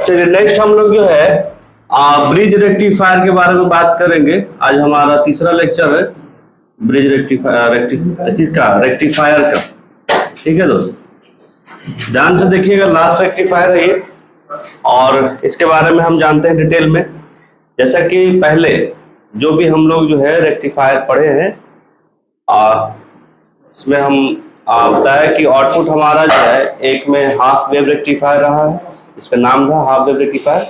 चलिए नेक्स्ट हम लोग जो है ब्रिज रेक्टिफायर के बारे में बात करेंगे। आज हमारा तीसरा लेक्चर है ब्रिज रेक्टिफायर का। ठीक है दोस्त, ध्यान से देखिएगा, लास्ट रेक्टिफायर है ये और इसके बारे में हम जानते हैं डिटेल में। जैसा कि पहले जो भी हम लोग जो है रेक्टिफायर पढ़े हैं इसमें हम बताया कि आउटपुट हमारा जो है एक में हाफ वेव रेक्टिफायर रहा है, इसका नाम था हाफ वेव रेक्टिफायर,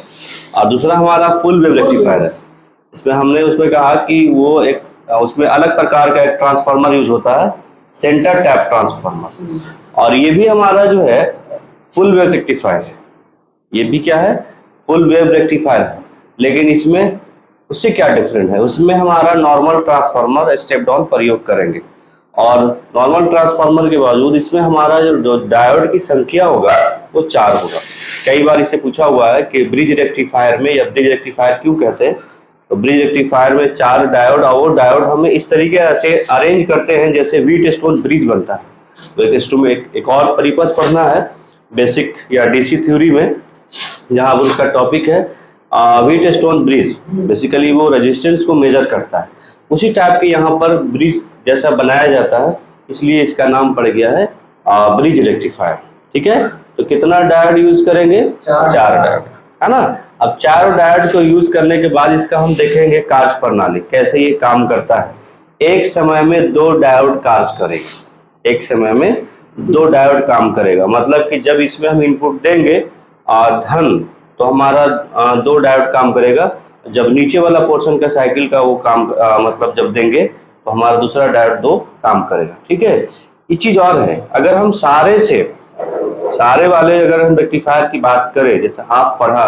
और दूसरा हमारा फुल वेव रेक्टिफायर है। इसमें हमने उसमें कहा कि वो एक उसमें अलग प्रकार का एक ट्रांसफार्मर यूज होता है, सेंटर टैप ट्रांसफार्मर, और ये भी हमारा जो है फुल वेव रेक्टिफायर है। ये भी क्या है, फुल वेव रेक्टिफायर है, लेकिन इसमें उससे क्या डिफरेंट है, उसमें हमारा नॉर्मल ट्रांसफार्मर स्टेप डाउन प्रयोग करेंगे और नॉर्मल ट्रांसफार्मर के बावजूद इसमें हमारा जो डायोड की संख्या होगा वो 4 होगा। कई बार इसे पूछा हुआ है कि ब्रिज रेक्टिफायर में, या ब्रिज रेक्टिफायर क्यों कहते हैं, तो ब्रिज रेक्टिफायर में 4 डायोड, और वो डायोड हमें इस तरीके से अरेंज करते हैं जैसे व्हीटस्टोन ब्रिज बनता है। व्हीटस्टोन में एक और परिपथ पढ़ना है बेसिक या डीसी थ्योरी में, जहाँ पर उसका टॉपिक है व्हीटस्टोन ब्रिज। बेसिकली वो रेजिस्टेंस को मेजर करता है, उसी टाइप के यहाँ पर ब्रिज जैसा बनाया जाता है, इसलिए इसका नाम पड़ गया है ब्रिज रेक्टिफायर। ठीक है, तो कितना डायोड यूज करेंगे, 4 डायोड, है ना। अब 4 डायोड को यूज करने के बाद इसका हम देखेंगे कार्य प्रणाली कैसे ये काम करता है। एक समय में 2 डायोड कार्य करेगा, एक समय में 2 डायोड काम करेगा। मतलब कि जब इसमें हम इनपुट देंगे धन, तो हमारा 2 डायोड काम करेगा। जब नीचे वाला पोर्शन का साइकिल का वो काम मतलब जब देंगे तो हमारा दूसरा डायोड 2 काम करेगा। ठीक है, ये चीज और है, अगर हम सारे वाले अगर हम रेक्टिफायर की बात करें, जैसे हाफ पढ़ा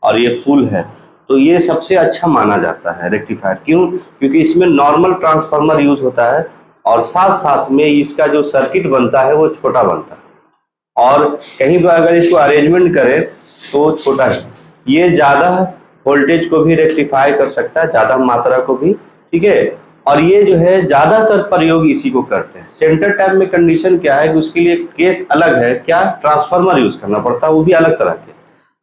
और ये फुल है, तो ये सबसे अच्छा माना जाता है रेक्टिफायर। क्यों? क्योंकि इसमें नॉर्मल ट्रांसफार्मर यूज होता है और साथ साथ में इसका जो सर्किट बनता है वो छोटा बनता है, और कहीं पर अगर इसको अरेंजमेंट करें तो छोटा है। ये ज्यादा वोल्टेज को भी रेक्टिफाई कर सकता है, ज्यादा मात्रा को भी। ठीक है, और ये जो है ज्यादातर प्रयोग इसी को करते हैं। सेंटर टैप में कंडीशन क्या है कि उसके लिए केस अलग है, क्या ट्रांसफार्मर यूज करना पड़ता है, वो भी अलग तरह के।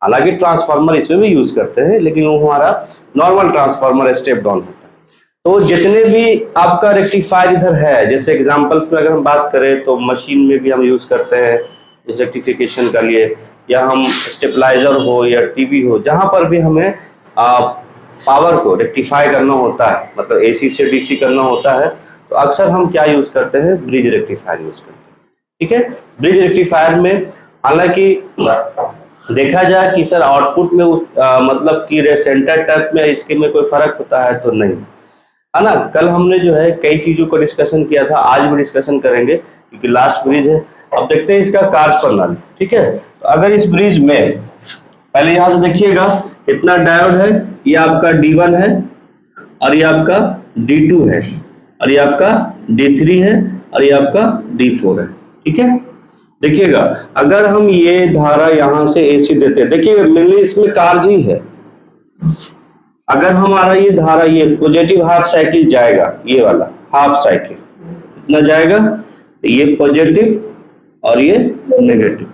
हालांकि ट्रांसफार्मर इसमें भी यूज करते हैं, लेकिन वो हमारा नॉर्मल ट्रांसफार्मर स्टेप डाउन होता है। तो जितने भी आपका रेक्टिफायर इधर है, जैसे एग्जाम्पल्स में अगर हम बात करें तो मशीन में भी हम यूज करते हैं रेक्टिफिकेशन के लिए, या हम स्टेबलाइजर हो या टीवी हो, जहां पर भी हमें पावर को रेक्टिफाई करना होता है, मतलब एसी से डीसी करना होता है, तो अक्सर हम क्या यूज करते हैं, ब्रिज रेक्टिफायर यूज करते हैं। ठीक है, ब्रिज रेक्टिफायर में हालांकि देखा जाए कि सर आउटपुट में मतलब कि सेंटर टैप में इसके में कोई फर्क होता है, तो नहीं, है ना। कल हमने जो है कई चीजों को डिस्कशन किया था, आज भी डिस्कशन करेंगे क्योंकि लास्ट ब्रिज है। अब देखते हैं इसका कार्य प्रणाली। ठीक है, तो अगर इस ब्रिज में पहले यहां से देखिएगा कितना डायोड है, ये आपका D1 है, और ये आपका D2 है, और ये आपका D3 है, और ये आपका D4 है। ठीक है, देखिएगा अगर हम ये धारा यहां से AC देते हैं, देखिएगा मेनली इसमें कार्य ही है। अगर हमारा ये धारा, ये पॉजिटिव हाफ साइकिल जाएगा, ये वाला हाफ साइकिल कितना जाएगा, तो ये पॉजिटिव और ये नेगेटिव,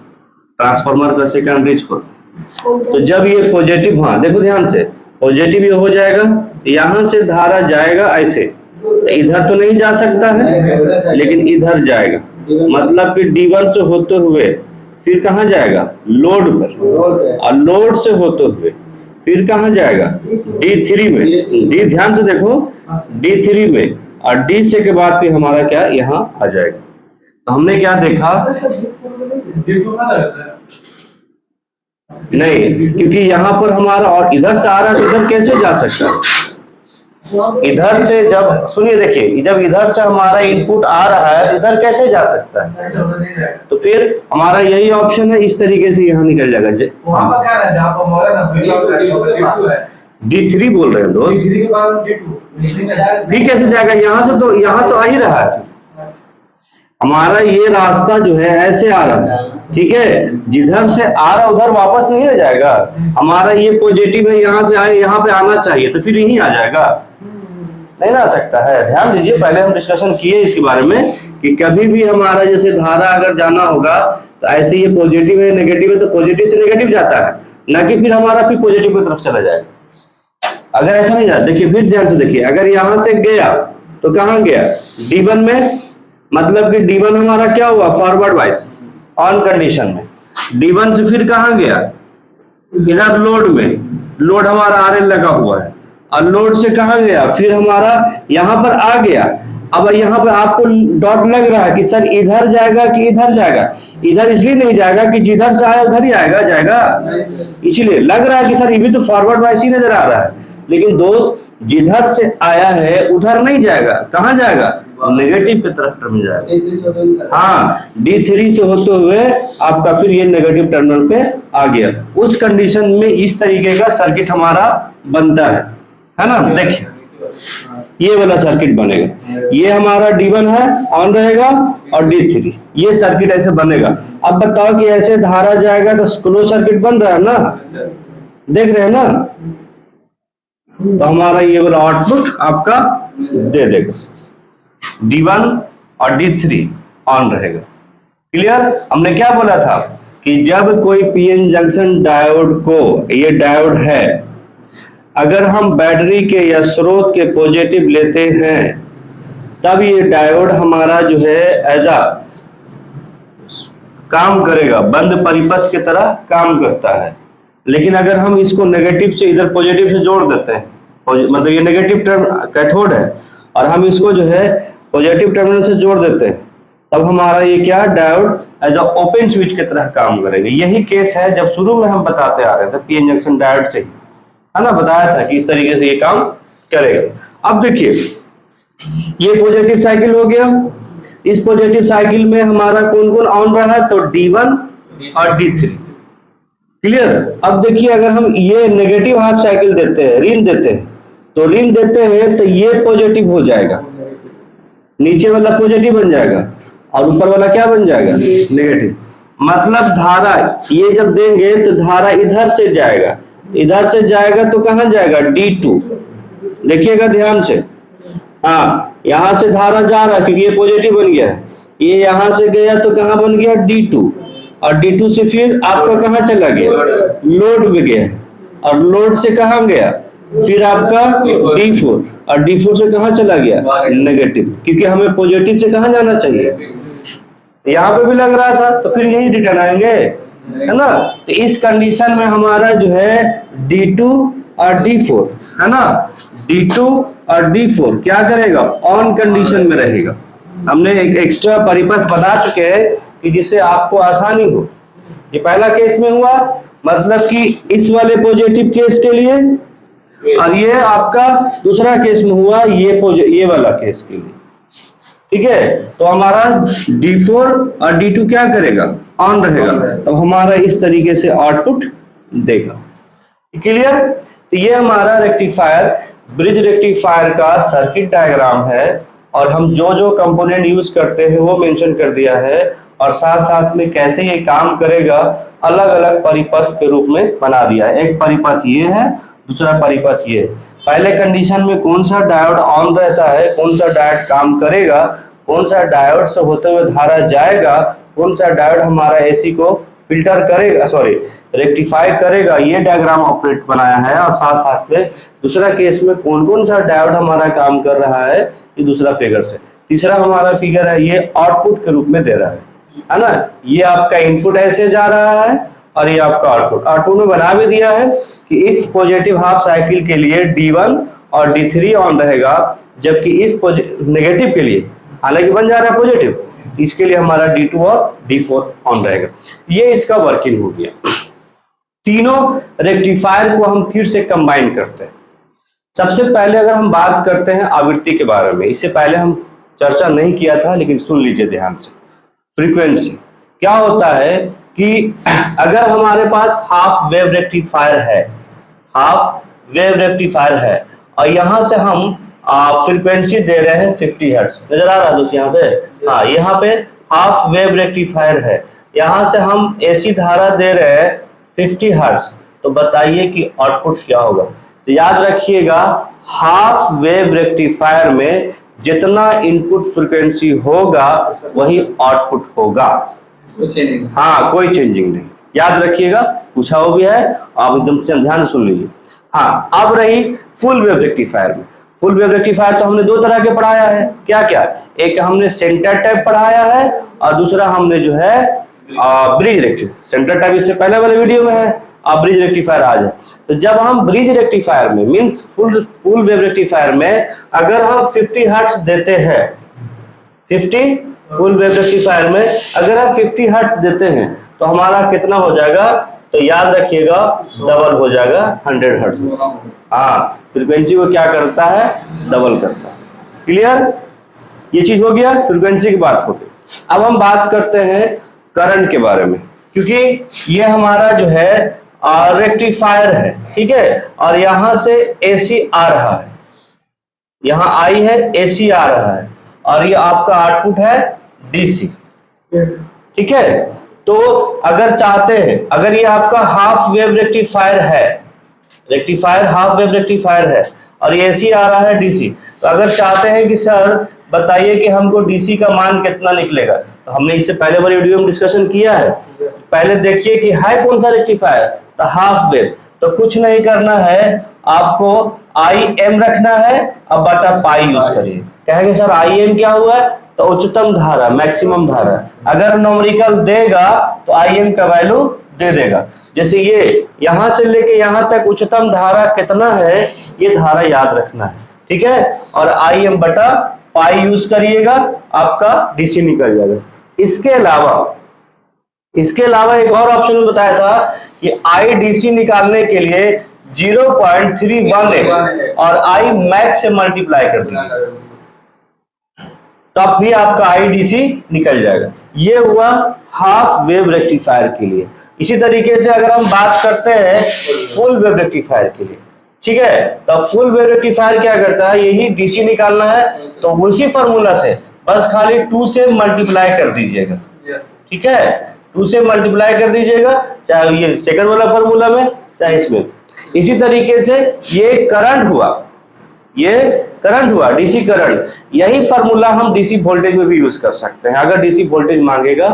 ट्रांसफार्मर का सेकेंडरी छोर। तो जब ये पॉजिटिव, हाँ देखो ध्यान से, पॉजिटिव ये हो जाएगा, यहां से धारा जाएगा ऐसे, तो इधर तो नहीं जा सकता है, लेकिन इधर जाएगा। मतलब कि D1 से होते हुए फिर कहां जाएगा, लोड पर, और लोड से होते हुए फिर कहां जाएगा, D3 में। डी ध्यान से देखो, D3 में, और D से के बाद फिर हमारा क्या यहाँ आ जाएगा। तो हमने क्या देखा, नहीं, क्योंकि यहाँ पर हमारा और इधर से आ रहा है, तो इधर कैसे जा सकता है, इधर से जब, सुनिए देखिए, जब इधर से हमारा इनपुट आ रहा है तो इधर कैसे जा सकता है, तो फिर हमारा यही ऑप्शन है, इस तरीके से यहाँ निकल जाएगा। D3 बोल रहे हैं दोस्त, D कैसे जाएगा, यहाँ से तो यहाँ से आ ही रहा है, हमारा ये रास्ता जो है ऐसे आ रहा है। ठीक है, जिधर से आ रहा उधर वापस नहीं रह जाएगा, हमारा ये पॉजिटिव है, यहाँ से आए यहाँ पे आना चाहिए, तो फिर यहीं आ जाएगा, नहीं ना आ सकता है। ध्यान दीजिए, पहले हम डिस्कशन किए इसके बारे में कि कभी भी हमारा जैसे धारा अगर जाना होगा तो ऐसे ये पॉजिटिव है नेगेटिव है, तो पॉजिटिव से नेगेटिव जाता है, ना कि फिर हमारा फिर पॉजिटिव की तरफ चला जाएगा। अगर ऐसा नहीं जाए, देखिए फिर ध्यान से देखिए, अगर यहां से गया तो कहां गया, D1 में, मतलब कि D1 हमारा क्या हुआ, फॉरवर्ड वाइज ऑन कंडीशन में। D1 से फिर कहां गया, इधर लोड में, लोड हमारा RL लगा हुआ है, और लोड से कहां गया, फिर हमारा यहां पर आ गया। अब यहाँ पे आपको डॉट लग रहा है कि सर इधर जाएगा कि इधर जाएगा, इधर इसलिए नहीं जाएगा कि जिधर से आया उधर ही आएगा, जाएगा इसीलिए लग रहा है कि सर ये भी तो फॉरवर्ड वाइज ही नजर आ रहा है, लेकिन दोस्त जिधर से आया है उधर नहीं जाएगा, कहां जाएगा, नेगेटिव की तरफ टर्न जाएगा। हाँ, D3 से होते हुए आपका फिर ये नेगेटिव टर्मिनल पे आ गया। उस कंडीशन में इस तरीके का सर्किट हमारा बनता है ना। देखिए ये वाला सर्किट बनेगा, ये हमारा D1 है, ऑन रहेगा, और D3, ये सर्किट ऐसे बनेगा। अब बताओ कि ऐसे धारा जाएगा तो क्लोज सर्किट बन रहा है ना, देख रहे हैं ना, तो हमारा ये वाला आउटपुट आपका दे देगा, D1 और D3 ऑन रहेगा। क्लियर। हमने क्या बोला था कि जब कोई पीएन जंक्शन डायोड को, ये डायोड है, अगर हम बैटरी के या स्रोत के पॉजिटिव लेते हैं तब ये डायोड हमारा जो है एज अ काम करेगा, बंद परिपथ की तरह काम करता है। लेकिन अगर हम इसको नेगेटिव से इधर पॉजिटिव से जोड़ देते हैं, मतलब ये नेगेटिव कैथोड है और हम इसको जो है पॉजिटिव टर्मिनल से जोड़ देते हैं, तब हमारा ये क्या, diode as a open switch की तरह काम करेगा। यही केस है जब शुरू में हम बताते आ रहे थे पीएन जंक्शन डायोड से ही, है ना, बताया था कि इस तरीके से ये काम करेगा। अब देखिए ये पॉजिटिव साइकिल हो गया, इस पॉजिटिव साइकिल में हमारा कौन कौन ऑन रहा है, तो D1 और D3। क्लियर। अब देखिए अगर हम ये नेगेटिव हाफ साइकिल देते हैं, ऋण देते हैं, तो ऋण देते हैं तो ये पॉजिटिव हो जाएगा, नीचे वाला पॉजिटिव बन जाएगा और ऊपर वाला क्या बन जाएगा, नेगेटिव। मतलब धारा ये जब देंगे तो धारा इधर से जाएगा, इधर से जाएगा तो कहां जाएगा, D2। देखिएगा ध्यान से, हाँ यहां से धारा जा रहा है क्योंकि ये पॉजिटिव बन गया है, ये यहां से गया तो कहां बन गया, D2, और D2 से फिर आपका कहां चला गया, लोड में गया, और लोड से कहां गया, फिर आपका D4, और D4 से कहां चला गया, नेगेटिव, क्योंकि हमें पॉजिटिव से कहां जाना चाहिए, यहाँ पे भी लग रहा था तो फिर यही रिटर्न आएंगे, है ना। तो इस कंडीशन में हमारा जो है D2 और D4, है ना, D2 और D4 क्या करेगा, ऑन कंडीशन में रहेगा। हमने एक एक्स्ट्रा परिपथ बना चुके हैं कि जिससे आपको आसानी हो। ये पहला केस में हुआ, मतलब कि इस वाले पॉजिटिव केस के लिए, और ये आपका दूसरा केस में हुआ, ये वाला केस के लिए। ठीक है, तो हमारा D4 और D2 क्या करेगा, ऑन रहेगा, तो हमारा इस तरीके से आउटपुट देगा। क्लियर। तो ये हमारा रेक्टिफायर, ब्रिज रेक्टिफायर का सर्किट डायग्राम है, और हम जो जो कंपोनेंट यूज करते हैं वो मेंशन कर दिया है, और साथ साथ में कैसे ये काम करेगा अलग अलग परिपथ के रूप में बना दिया है। एक परिपथ ये है, दूसरा परिपथ ये है। पहले कंडीशन में कौन सा डायोड ऑन रहता है, कौन सा डायोड काम करेगा, कौन सा डायोड से होते हुए धारा जाएगा, कौन सा डायोड हमारा एसी को फिल्टर करेगा, सॉरी रेक्टिफाई करेगा, ये डायग्राम ऑपरेट बनाया है। और साथ साथ में दूसरा केस में कौन कौन सा डायोड हमारा काम कर रहा है, ये दूसरा फिगर से। तीसरा हमारा फिगर है, ये आउटपुट के रूप में दे रहा है ना, ये आपका इनपुट ऐसे जा रहा है और ये आपका आउटपुट में बना भी दिया है कि इस पॉजिटिव हाफ साइकिल के लिए D1 और D3 ऑन रहेगा, जबकि इस नेगेटिव के लिए, हालांकि बन जा रहा है पॉजिटिव, इसके लिए हमारा D2 और D4 ऑन रहेगा। ये इसका वर्किंग हो गया। तीनों रेक्टिफायर को हम फिर से कंबाइन करते हैं। सबसे पहले अगर हम बात करते हैं आवृत्ति के बारे में, इससे पहले हम चर्चा नहीं किया था, लेकिन सुन लीजिए ध्यान से। फ्रीक्वेंसी क्या होता है कि अगर हमारे पास हाफ वेव रेक्टिफायर है, हाफ वेव रेक्टिफायर है, और यहां से हम फ्रीक्वेंसी दे रहे हैं 50 हर्ट्ज, नजर आ रहा है दोस्तों यहाँ से, हाँ यहाँ पे हाफ वेव रेक्टिफायर है, यहाँ से हम एसी धारा दे रहे हैं 50 हर्ट्ज, तो बताइए कि आउटपुट क्या होगा। तो याद रखिएगा, हाफ वेव रेक्टिफायर में जितना इनपुट फ्रीक्वेंसी होगा वही आउटपुट होगा, हाँ कोई चेंजिंग नहीं, याद रखिएगा, पूछा वो भी है, आप एकदम से ध्यान से सुन लीजिए। हाँ, अब रही फुल वेव रेक्टिफायर में। फुल वेव रेक्टिफायर तो हमने दो तरह के पढ़ाया है, क्या क्या, एक हमने सेंटर टाइप पढ़ाया है और दूसरा हमने जो है ब्रिज रेक्टिफायर। सेंटर टाइप इससे पहले वाले वीडियो में है, अब ब्रिज रेक्टिफायर आज है। तो जब हम ब्रिज रेक्टिफायर में मींस फुल वेव रेक्टिफायर में अगर हम 50 हर्ट्ज देते हैं, 50 फुल वेव रेक्टिफायर में अगर हम 50 हर्ट्ज देते हैं तो हमारा कितना हो जाएगा, तो याद रखिएगा डबल हो जाएगा 100 हर्ट्ज। हाँ, फ्रीक्वेंसी को क्या करता है, डबल करता है। क्लियर, ये चीज हो गया, फ्रीक्वेंसी की बात हो गई। अब हम बात करते हैं करंट के बारे में, क्योंकि ये हमारा जो है रेक्टिफायर है, ठीक है, और यहां से एसी आ रहा है, यहां आई है एसी आ रहा है, और ये आपका आउटपुट है डीसी, ठीक है। तो अगर चाहते हैं, अगर ये आपका हाफ वेव रेक्टिफायर है, रेक्टिफायर हाफ वेव रेक्टिफायर है और ये एसी आ रहा है डीसी, तो अगर चाहते हैं कि सर बताइए कि हमको डीसी का मान कितना निकलेगा, तो हमने इससे पहले वाली वीडियो में डिस्कशन किया है। पहले देखिए कि है कौन सा रेक्टिफायर, तो हाफ वेव, तो कुछ नहीं करना है, आपको आई एम रखना है, अब बटा पाई यूज करिए। कहेंगे सर आई एम क्या हुआ, तो उच्चतम धारा, मैक्सिमम धारा। अगर न्यूमेरिकल देगा तो आई एम का वैल्यू दे देगा। जैसे ये यहां से लेके यहां तक उच्चतम धारा कितना है, ये धारा याद रखना है, ठीक है, और आई एम बटा पाई यूज करिएगा, आपका डीसी निकल जाएगा। इसके अलावा एक और ऑप्शन में बताया था कि आई डीसी निकालने के लिए 0.318 और आई मैक्स से मल्टीप्लाई कर दीजिए, तब भी आपका आईडीसी निकल जाएगा। ये हुआ हाफ वेव रेक्टिफायर के लिए। इसी तरीके से अगर हम बात करते हैं फुल वेव रेक्टिफायर के लिए, ठीक है, तो फुल वेव रेक्टिफायर क्या करता है, यही डीसी निकालना है, तो उसी फॉर्मूला से बस खाली 2 से मल्टीप्लाई कर दीजिएगा, ठीक है, 2 से मल्टीप्लाई कर दीजिएगा, चाहे ये सेकंड वाला फॉर्मूला में चाहे इसमें। इसी तरीके से ये करंट हुआ, ये करंट हुआ डीसी करंट, यही फार्मूला हम डीसी वोल्टेज में भी यूज कर सकते हैं अगर डीसी वोल्टेज मांगेगा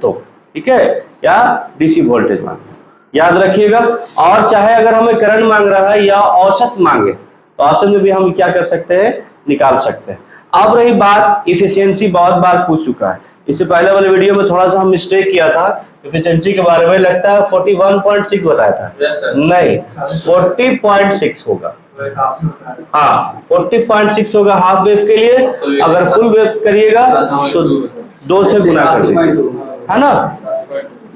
तो, ठीक है, या डीसी वोल्टेज मांगे, याद रखिएगा। और चाहे अगर हमें करंट मांग रहा है या औसत मांगे, तो औसत में भी हम क्या कर सकते हैं, निकाल सकते हैं। अब रही बात इफिशियंसी, बहुत बार पूछ चुका है, इससे पहले वाले वीडियो में थोड़ा सा हम मिस्टेक किया था इफिशियंसी के बारे में, लगता है 41.6 बताया था, नहीं 40.6 होगा। हाँ 40.6 होगा हाफ वेव के लिए, अगर फुल वेव करिएगा तो 2 से गुना कर दीजिएगा, है ना,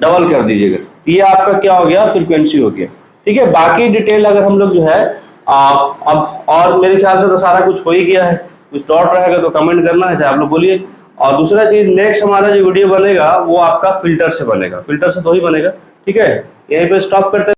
डबल कर दीजिएगा। ये आपका क्या हो गया, फ्रीक्वेंसी हो गया, ठीक है। बाकी डिटेल अगर हम लोग जो है अब, और मेरे ख्याल से तो सारा कुछ हो ही गया है, कुछ डॉट रहेगा तो कमेंट करना है, आप लोग बोलिए। और दूसरा चीज, नेक्स्ट हमारा जो वीडियो बनेगा वो आपका फिल्टर से बनेगा, फिल्टर से तो ही बनेगा, ठीक है। यहीं पे स्टॉप करते हैं।